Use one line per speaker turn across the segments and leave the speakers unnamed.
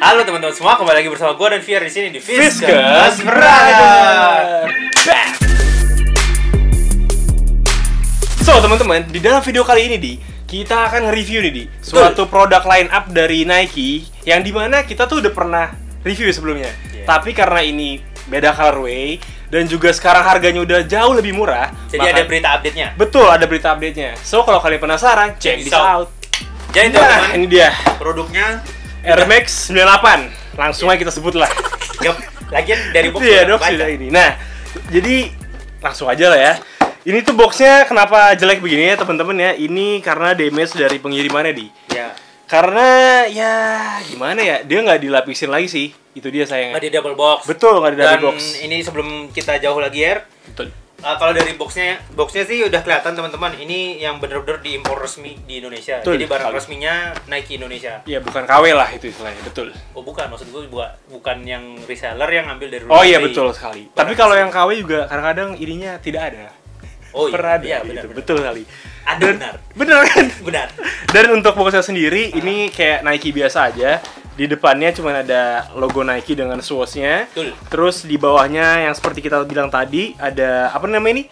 Halo teman-teman semua, kembali lagi bersama gue dan Fier di sini di
Fiskus Brother. So teman-teman, di dalam video kali ini kita akan nge-review nih suatu produk line up dari Nike yang dimana kita tuh udah pernah review sebelumnya. Tapi karena ini beda colorway dan juga sekarang harganya udah jauh lebih murah,
jadi ada berita update-nya.
Betul, ada berita update-nya. So kalau kalian penasaran, check this out.
Jadi teman-teman,
ini dia
produknya
Air Max 98. Langsung aja kita sebut lah.
Lagian dari box
ya, dok sudah ini. Nah, jadi langsung aja lah ya. Ini tuh boxnya kenapa jelek begini ya teman-teman ya? Ini karena damage dari pengirimannya
Ya.
Karena ya gimana ya? Dia nggak dilapisin lagi sih. Itu dia sayangnya.
Nggak di double box.
Betul, nggak di double box.
Dan ini sebelum kita jauh lagi ya.
Betul.
Kalau dari boxnya sih udah kelihatan teman-teman. Ini yang bener-bener diimpor resmi di Indonesia.
Betul,
jadi barang
sekali.
resminya Nike Indonesia.
Ya bukan KW lah itu istilahnya, betul.
Oh bukan, maksud gue bukan yang reseller yang ambil dari
Oh iya betul sekali. Tapi kalau yang KW juga kadang-kadang ininya tidak ada.
Oh iya,
Pernah ada,
iya
gitu.
benar.
Betul sekali.
Ada benar.
Benar kan?
Benar.
Dan untuk boxnya sendiri ini kayak Nike biasa aja. Di depannya cuma ada logo Nike dengan swoosh-nya.
Betul.
Terus di bawahnya yang seperti kita bilang tadi ada apa namanya ini?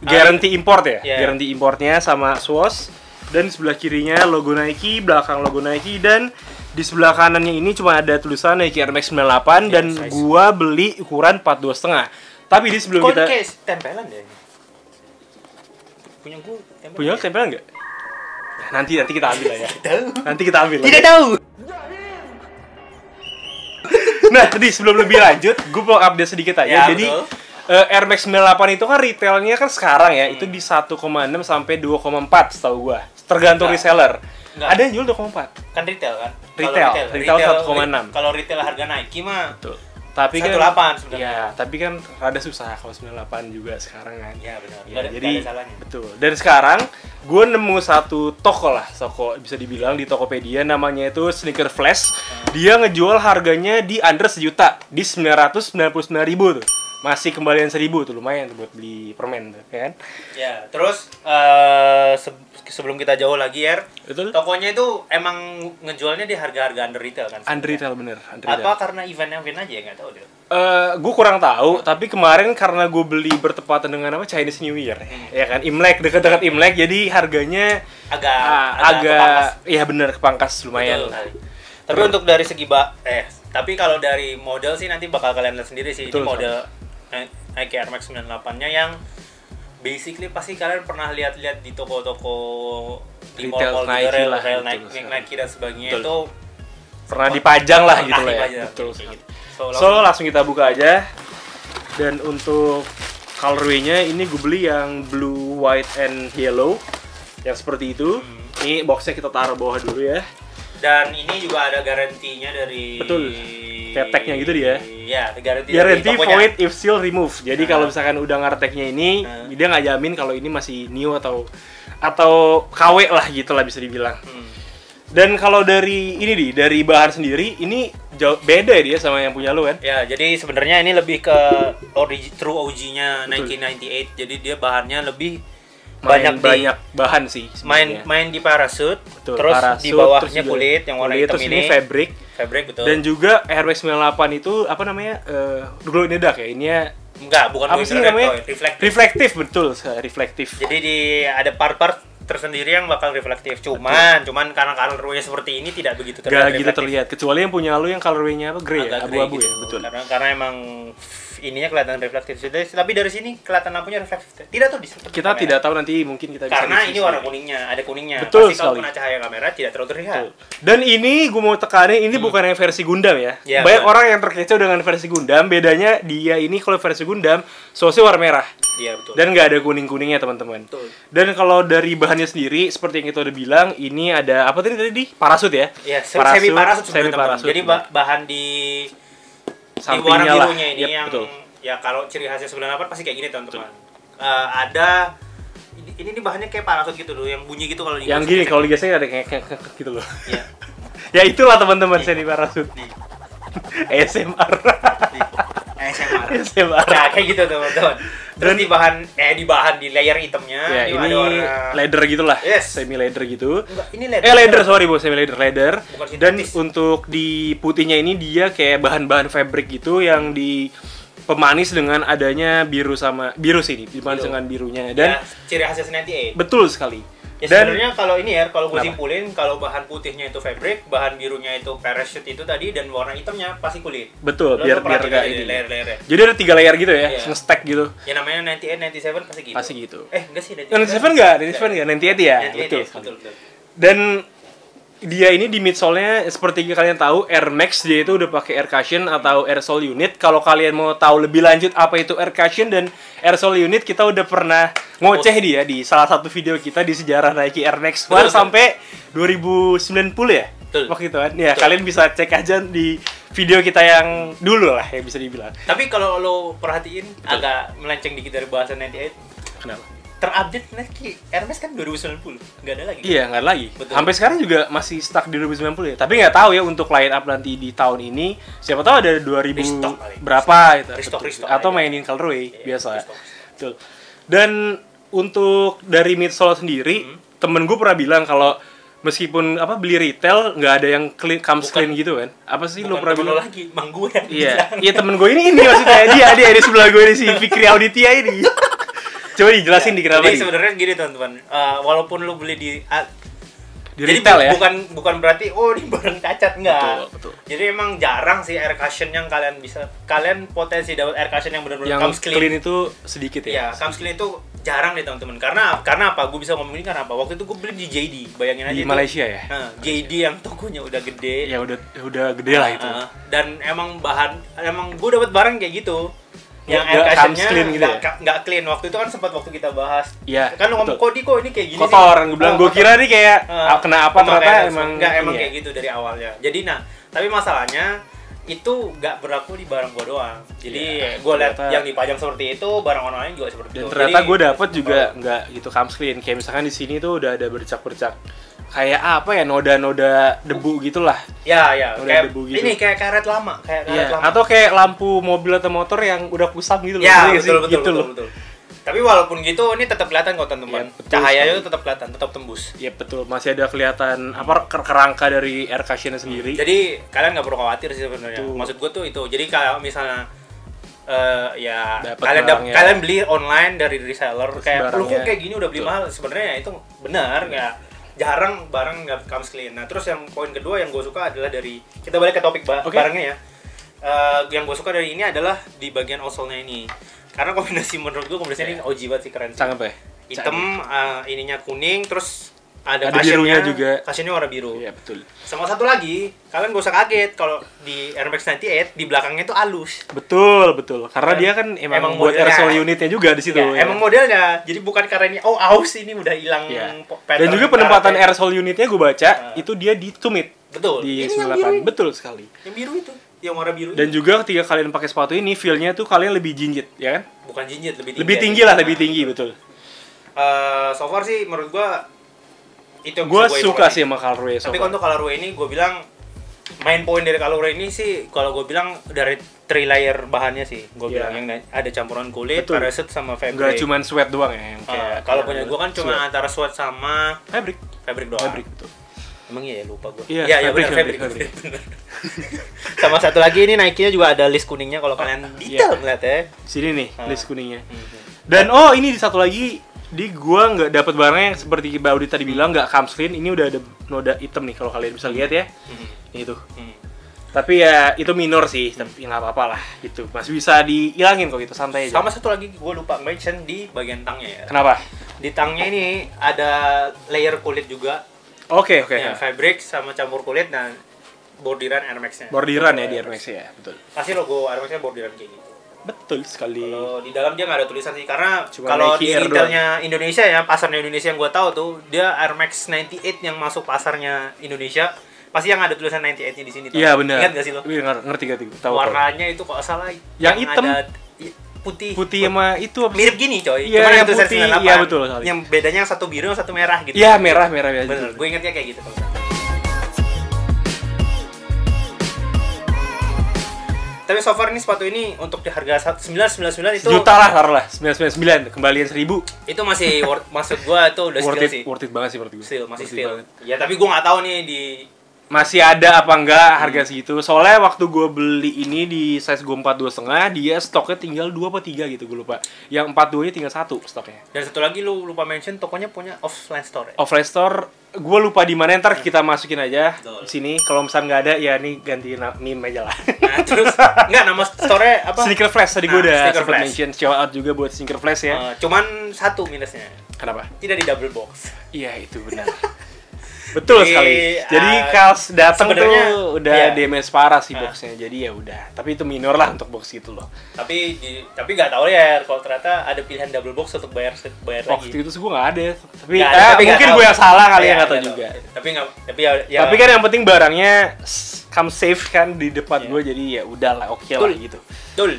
Guarantee import ya?
Yeah.
Guarantee importnya sama swoosh. Dan di sebelah kirinya logo Nike, belakang logo Nike, dan di sebelah kanannya ini cuma ada tulisan Nike Air Max 98 dan
size.
gua beli ukuran 42,5. Tapi di sebelum
Kok
kita
kayak tempelan deh. Punya gue tempelan.
punya tempelan nggak? Nanti kita ambil lah ya.
Tahu.
Nanti kita ambil.
Tidak tahu.
Nah, tadi sebelum lebih lanjut, gue mau update sedikit aja.
Ya,
jadi
betul.
Air Max 98 itu kan retailnya kan sekarang ya, itu di 1,6 sampai 2,4 setahu gua. Tergantung
Enggak.
reseller.
Enggak.
Ada yang jual 2,4.
Kan retail kan?
Retail 1,6.
Kalau retail harga Nike mah
Betul. Tapi
18 sebenarnya.
Ya, tapi kan rada susah kalau 98 juga sekarang kan.
Ya benar.
Ya,
Nggak ada-
jadi
nggak ada salahnya.
betul. Dan sekarang gue nemu satu toko lah, toko bisa dibilang di Tokopedia, namanya itu Sneaker Flash. Dia ngejual harganya di under 1 juta, di 999.000 tuh. Masih kembalian 1.000 tuh, lumayan tuh buat beli permen tuh, kan?
Ya, terus sebelum kita jauh lagi ya,
Betul.
tokonya itu emang ngejualnya di harga-harga under retail kan?
Under retail bener, under retail.
Apa karena event-event aja ya, nggak tahu deh.
Gue kurang tahu, tapi kemarin karena gue beli bertepatan dengan apa Chinese New Year, ya kan, Imlek, dekat-dekat Imlek, jadi harganya
Agak kepangkas.
iya bener kepangkas lumayan.
Betul kali. Tapi untuk dari segi tapi kalau dari model sih nanti bakal kalian lihat sendiri sih.
Betul,
ini model Nike Air Max 98-nya yang basically pasti kalian pernah lihat-lihat di toko-toko di
Retail
mall-mall
Nike
gitu,
lah,
retail
betul,
Nike dan sebagainya
betul.
itu
Pernah dipajang lah gitu
pernah
lah ya.
dipajang,
Betul.
kayak gitu.
So langsung kita buka aja. Dan untuk colorway-nya ini gue beli yang blue, white, and yellow. Yang seperti itu. Ini boxnya kita taruh bawah dulu ya.
Dan ini juga ada garansinya dari
Betul. Kayak tag-nya gitu dia.
Iya, garansi
Guarantee
dari tokonya.
void if still remove. Jadi kalau misalkan udah ngarteknya ini, dia nggak jamin kalau ini masih new atau KW lah gitu lah bisa dibilang. Dan kalau dari ini dari bahan sendiri ini jauh beda ya dia sama yang punya lu kan?
Ya, jadi sebenarnya ini lebih ke true OG-nya Nike 98. Jadi dia bahannya lebih banyak
bahan sih. sebenarnya.
main di parasut.
Betul,
Terus
parasut,
di bawahnya
terus juga
kulit yang warna
kulit,
hitam
terus
ini.
fabric.
Betul.
Dan juga Air Max 98 itu apa namanya? Glow in the dark ya. Ini
Enggak, bukan
apa sih namanya? Reflektif, betul, reflektif.
Jadi ada part-part tersendiri yang bakal reflektif. Cuman karena colorway seperti ini tidak begitu terlihat.
Gak gitu
reflektif.
terlihat, kecuali yang punya lu yang colorway-nya apa? Grey ya,
Agak grey
abu-abu
gitu.
ya, betul.
Karena emang ininya kelihatan reflektif. Tapi dari sini kelihatan lampunya reflektif. Tidak tuh di
Kita
kamera.
tidak tahu nanti mungkin kita bisa
Karena
review
ini warna
sendiri.
kuningnya, ada kuningnya.
Betul
Pasti kalau
sekali.
kena cahaya kamera tidak terlalu terlihat.
Betul. Dan ini gue mau tekanin, ini bukan yang versi Gundam ya.
Ya,
Banyak
betul.
orang yang terkecoh dengan versi Gundam. Bedanya dia ini kalau versi Gundam, sausnya warna merah.
Iya, betul.
Dan nggak ada kuning-kuningnya teman-teman.
Betul.
Dan kalau dari bahannya sendiri, seperti yang kita udah bilang, ini ada apa tadi? Parasut ya?
Iya, semi parasut sebenarnya, teman-teman.
parasut.
Jadi bahan di warna
Sampingnya lah.
birunya ini
Yep,
yang
betul.
Ya kalau ciri khasnya 98 pasti kayak gini teman-teman. Ada ini bahannya kayak parasut gitu loh, yang bunyi gitu kalau
Yang gini kalau digesek ada kayak gitu loh.
Iya.
Ya itulah teman-teman semi parasut.
Nih.
ASMR.
ASMR.
ASMR.
Nah, kayak gitu teman-teman. Terus di layer hitamnya
Ya,
ini
ini
ada warna
leather gitulah.
Yes.
Semi leather gitu.
Enggak, ini leather.
Leather, sorry Bu, semi leather.
Bukan
Dan
sintetis.
untuk di putihnya ini dia kayak bahan-bahan fabric gitu yang di pemanis dengan adanya biru sih, dimanis
Biru.
dengan birunya. Dan
ya, ciri khasnya 98.
betul sekali.
Ya
Dan
sebenarnya kalau ini ya, kalau gue
Kenapa?
simpulin, kalau bahan putihnya itu fabric, bahan birunya itu parachute itu tadi, dan warna hitamnya pasti kulit.
betul,
Lo
biar
perhatiin
nggak
aja
ini.
layer-layernya.
Jadi ada 3 layer gitu ya,
Iya.
nge-stack gitu.
Ya namanya 98, 97 pasti gitu.
Pasti gitu.
Enggak sih,
97 enggak, 98 ya.
98,
Betul.
yes, betul.
Dan dia ini di midsole-nya seperti kalian tahu Air Max, dia itu udah pakai air cushion atau air sole unit. Kalau kalian mau tahu lebih lanjut apa itu air cushion dan air sole unit, kita udah pernah ngoceh dia di salah satu video kita di sejarah Nike Air Max
Betul,
sampai 2090 ya.
Betul.
Waktu itu kan. Ya,
Betul.
kalian bisa cek aja di video kita yang dulu lah ya bisa dibilang.
Tapi kalau lo perhatiin agak melenceng dikit dari bahasan 98,
Kenapa?
terupdate Nike Air Max kan 2090, nggak ada lagi.
Iya, nggak lagi.
Betul.
Sampai sekarang juga masih stuck di 2090 ya. Tapi nggak tahu ya untuk line up nanti di tahun ini. Siapa tahu ada 2000
Restock kali.
berapa gitu.
Restock
Atau
aja.
mainin colorway
Iya,
biasa.
restock.
Betul. Dan untuk dari midsole sendiri, temen gue pernah bilang kalau meskipun beli retail nggak ada yang clean, comes
Bukan-
clean gitu kan. Apa sih lo
Bukan
pernah
temen lo
bilang?
lagi, mang gue yang
Iya,
bilang.
iya temen gue ini maksudnya dia di sebelah gue ini si Fikri Auditia ini. Coba dijelasin di kenapa
Jadi
nih?
sebenarnya gini teman-teman, walaupun lo beli di jadi
retail ya.
bukan berarti ini barang cacat, enggak.
Betul.
Jadi emang jarang sih air cushion yang kalian potensi dapat air cushion yang benar-benar
Yang
comes clean.
clean itu sedikit ya.
Ya, comes clean itu jarang deh teman-teman. Karena apa? Gue bisa ngomong ini karena apa? Waktu itu gue beli di JD, bayangin aja
Di
itu.
Malaysia ya?
Nah, JD yang tokonya udah gede.
Ya udah gede lah itu.
Dan emang gue dapat barang kayak gitu. Yang air
Nggak
cushionnya
comes clean gitu ya?
nggak clean. Waktu itu kan sempat waktu kita bahas.
Iya,
Kan lo ngomong
betul.
kok ini kayak gini
Kotor,
sih.
gue bilang
Oh,
gue
kotor.
kira nih kayak kena apa ternyata emang
emang
ini ya.
kayak gitu dari awalnya. Jadi tapi masalahnya itu nggak berlaku di barang gua doang. Jadi
Iya,
gue lihat
ternyata-
yang dipajang seperti itu, barang orang lain juga seperti
Dan
itu.
ternyata
Jadi,
gue dapet juga nggak gitu comes clean. Kayak misalkan di sini tuh udah ada bercak-bercak kayak apa ya, noda-noda debu gitulah.
ya
Udah
kayak
debu gitu.
ini kayak karet lama,
Iya, atau kayak lampu mobil atau motor yang udah kusam gitu loh.
ya
Ngerti nggak sih? Gitu loh.
betul. Tapi walaupun gitu ini tetap kelihatan kok teman-teman.
Iya, betul
Cahayanya
sekali.
itu tetap kelihatan, tetap tembus.
Iya betul, masih ada kelihatan kerangka dari air cushionnya sendiri.
Jadi kalian nggak perlu khawatir sih sebenarnya.
Betul.
Maksud gue tuh itu. Jadi kalau misalnya
Dapet barangnya.
kalian beli online dari reseller
Terus
kayak lu kok
barangnya.
kayak gini udah beli
Betul.
mahal, sebenarnya itu benar ya. Jarang barang nggak comes clean. Nah terus yang poin kedua yang gue suka adalah dari kita balik ke topik
Oke.
barangnya ya. Yang gue suka dari ini adalah di bagian outsole-nya ini. Karena menurut gue kombinasinya ini OG banget sih, keren sih.
Cakep ya?
Hitam, ininya kuning, terus ada
Ada birunya
cushionnya
juga.
Cushionnya warna biru.
Iya betul.
Sama satu lagi, kalian gak usah kaget kalau di Air Max 98 di belakangnya itu halus.
Betul. Karena dia kan
Emang
buat
modelnya.
air sole unitnya juga di situ.
Ya,
ya.
emang modelnya. Jadi bukan karena ini aus ini udah hilang
Iya.
pattern
Dan juga penempatan
karetnya.
air sole unitnya gue baca itu dia di tumit
Betul.
di
Ini yang
98.
biru.
Betul sekali.
Yang biru itu, yang warna biru.
Dan juga ketika kalian pakai sepatu ini feel-nya tuh kalian lebih jinjit, ya kan?
bukan jinjit, lebih tinggi.
Lebih
aja.
tinggi lah, lebih tinggi betul.
So far sih menurut gua itu yang
Gue
bisa gua
suka
informasi.
sih sama colorway so
Tapi
far.
untuk colorway ini gue bilang main poin dari colorway ini sih kalau gue bilang dari 3 layer bahannya sih gue
Iya.
bilang yang ada campuran kulit,
Betul.
parachute sama
Nggak
fabric.
cuman sweat doang ya yang kayak
Kalau punya gue kan cuma
sweat.
antara sweat sama
fabric.
fabric doang.
Fabric betul.
Emang iya ya, lupa gue.
Iya,
Iya
fabric,
benar
fabric,
fabric. Bener. Sama satu lagi ini Nike-nya juga ada list kuningnya kalau kalian detail
Iya.
melihat ya.
Sini nih
Ah.
list kuningnya.
Mhm.
Dan ini di satu lagi di gua nggak dapat barangnya yang seperti Mbak Audi tadi bilang nggak comes clean. Ini udah ada noda hitam nih kalau kalian bisa lihat ya.
Mhm.
Itu.
Mhm.
Tapi ya itu minor sih, tapi nggak apa-apa lah gitu. Masih bisa dihilangin kok gitu, santai aja.
Sama satu lagi gue lupa mention di bagian tangnya ya.
Kenapa?
Di tangnya ini ada layer kulit juga.
Oke.
Ya, fabric sama campur kulit dan bordiran Air Max-nya.
Bordiran ya di Air Max ya, betul.
Pasti logo Air Max-nya bordiran kayak gitu.
Betul sekali.
Kalau di dalam dia nggak ada tulisan sih karena
Cuma
kalau
Nike
di
Air
retailnya Indonesia ya, pasarnya Indonesia yang gue tahu tuh dia Air Max 98 yang masuk pasarnya Indonesia pasti yang ada tulisan 98-nya di sini. Tau?
Iya benar.
Ingat gak sih lo?
Iya, ngerti. Tahu.
Warnanya itu kalau salah
Yang hitam.
ada putih.
Putih sama itu apa?
Mirip gini coy.
Iya,
Cuman
yang
tulisan
putih.
98.
Iya, betul sekali.
Yang bedanya yang satu biru, yang satu merah gitu.
Iya, merah ya.
Bener, gue ingetnya kayak gitu. Tapi so far ini sepatu ini untuk di harga 999 itu
Juta lah taruhlah, 999 kembalian 1000.
itu masih maksud gua itu udah
Worth
still sih.
it banget sih menurut gue.
Still, masih
Worth it
still.
banget.
Ya tapi gua nggak tahu nih di
Masih ada apa enggak harga segitu. Soalnya waktu gue beli ini di size gue 42,5, dia stoknya tinggal 2 apa 3 gitu, gue lupa. Yang 42 nya tinggal 1 stoknya.
dan satu lagi lu lupa mention tokonya punya offline store ya?
Offline store, gue lupa di mana, ntar kita masukin aja
Betul.
di sini. Kalau misalnya nggak ada, ya ini ganti meme aja lah.
Nah, terus enggak nama store-nya apa?
Sneaker Flash tadi gue
Nah,
udah
Sneaker
sempat
Flash.
mention, shout out juga buat Sneaker Flash ya.
Cuman satu minusnya.
Kenapa?
Tidak di double box.
Iya itu benar. Betul
Jadi,
sekali. Jadi Kals datang
sebenarnya,
tuh udah
iya.
damage parah sih boxnya. Jadi ya udah. Tapi itu minor lah untuk box gitu loh.
Tapi nggak tahu ya kalau ternyata ada pilihan double box untuk bayar lagi.
Waktu itu sih gue nggak ada. Tapi,
Nggak ada, tapi nggak
mungkin
tahu.
gue yang salah kali ya
Iya,
nggak tahu
nggak
juga.
Tapi nggak. Tapi
Tapi kan yang penting barangnya come safe kan di depan
Iya.
gue, jadi ya udah lah, oke lah
Betul.
gitu.
betul.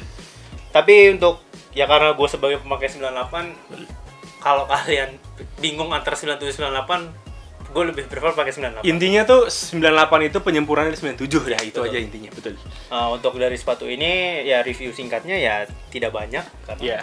Tapi untuk ya karena gue sebagai pemakai 98, kalau kalian bingung antara 97 98, gue lebih prefer pakai 98.
Intinya tuh 98 itu penyempurnaan dari 97 ya, itu
Betul.
aja intinya, betul.
Untuk dari sepatu ini ya review singkatnya ya tidak banyak karena
Iya.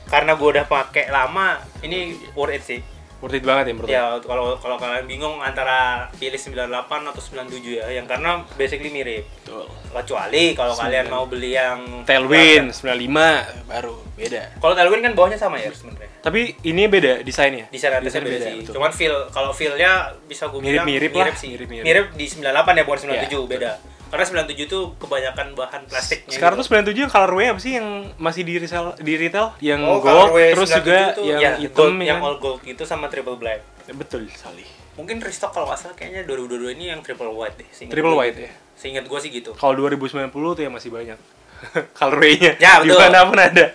karena gue udah pakai lama, ini worth it sih.
Worth it banget ya menurut
Ya kalau kalian bingung antara pilih 98 atau 97 ya, yang karena basically mirip.
Betul.
Kecuali kalau kalian mau beli yang
Tailwind 95 baru beda.
Kalau Tailwind kan bawahnya sama ya sebenarnya.
Tapi ini beda desainnya.
Desain atasnya beda sih.
betul.
Cuman kalau feel-nya bisa gue bilang
Mirip-mirip lah,
sih.
mirip-mirip.
Mirip di 98 ya, bukan 97,
Ya,
beda. Karena 97 tuh kebanyakan bahan plastiknya.
Sekarang tuh
gitu.
97 yang colorway apa sih yang masih di retail? Yang gold,
colorway
terus
97
juga
tuh,
yang
ya,
hitam
gold,
ya
yang
kan?
all gold gitu sama triple black.
Betul sekali.
Mungkin restock kalau nggak salah kayaknya 2022 ini yang triple white deh. Seingat
Triple
gue
white
gitu.
ya.
Seingat gue sih gitu.
Kalau 2090 tuh ya masih banyak. Colorway-nya.
Ya, betul.
Dimana pun ada.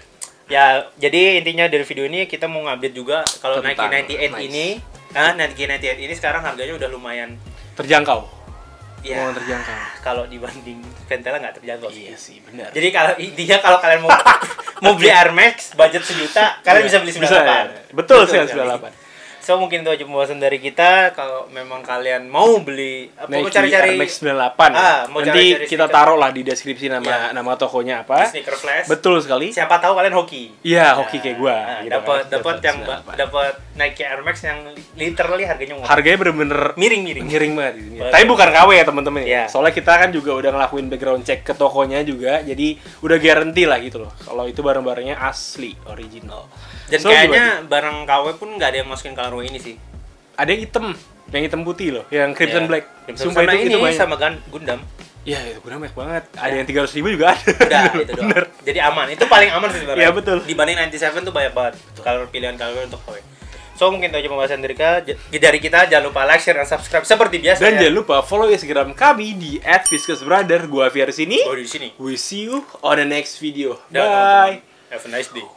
Ya, jadi intinya dari video ini kita mau ngupdate juga kalau Nike
Tentang
98
nice.
ini, Nike 98 ini sekarang harganya udah lumayan
Terjangkau.
ya
Lumayan terjangkau.
kalau dibanding Ventela nggak terjangkau sih.
Iya sih, benar.
Jadi kalau intinya kalau kalian mau beli Air Max budget sejuta, kalian bisa beli 98.
ya. Betul sekali 98.
So mungkin itu aja pembahasan dari kita. Kalau memang kalian mau beli apa mau
Nike
cari-cari
Air Max 98 ya.
mau
Nanti
cari-cari
kita
sneaker.
taruh lah di deskripsi nama
Iya.
nama tokonya apa.
Sneaker Flash.
Betul sekali.
Siapa tahu kalian hoki.
Iya, hoki kayak gua. Gitu
dapat
kan.
dapat yang
98.
dapat Nike Air Max yang literally harganya murah.
Harganya bener-bener
Miring-miring.
miring banget ini.
Betul.
Tapi bukan KW ya teman-teman ya.
Iya.
Soalnya kita kan juga udah ngelakuin background check ke tokonya juga, jadi udah guarantee lah gitu loh. Kalau itu barang-barangnya asli, original.
Dan
So,
kayaknya barang KW pun nggak ada yang masukin colorway ini sih.
ada yang hitam putih loh, yang Crimson
Iya.
Black.
Crimson
Sumpah
sama
itu
ini
banyak.
sama Gundam.
Iya, itu udah banyak banget. Ada yang 300.000 juga ada.
Udah itu doang.
Bener.
Jadi aman. Itu paling aman sih sebenarnya.
Iya, betul.
Dibanding 97 tuh banyak banget kalau pilihan KW untuk KW. So mungkin itu aja pembahasan dari kita. Jangan lupa like, share, dan subscribe seperti biasa.
Dan
ya.
jangan lupa follow Instagram kami di @viscusbrother. Gua Fiar di sini.
Oh, di sini.
We see you on the next video.
Dan
Bye.
teman-teman, have a nice day.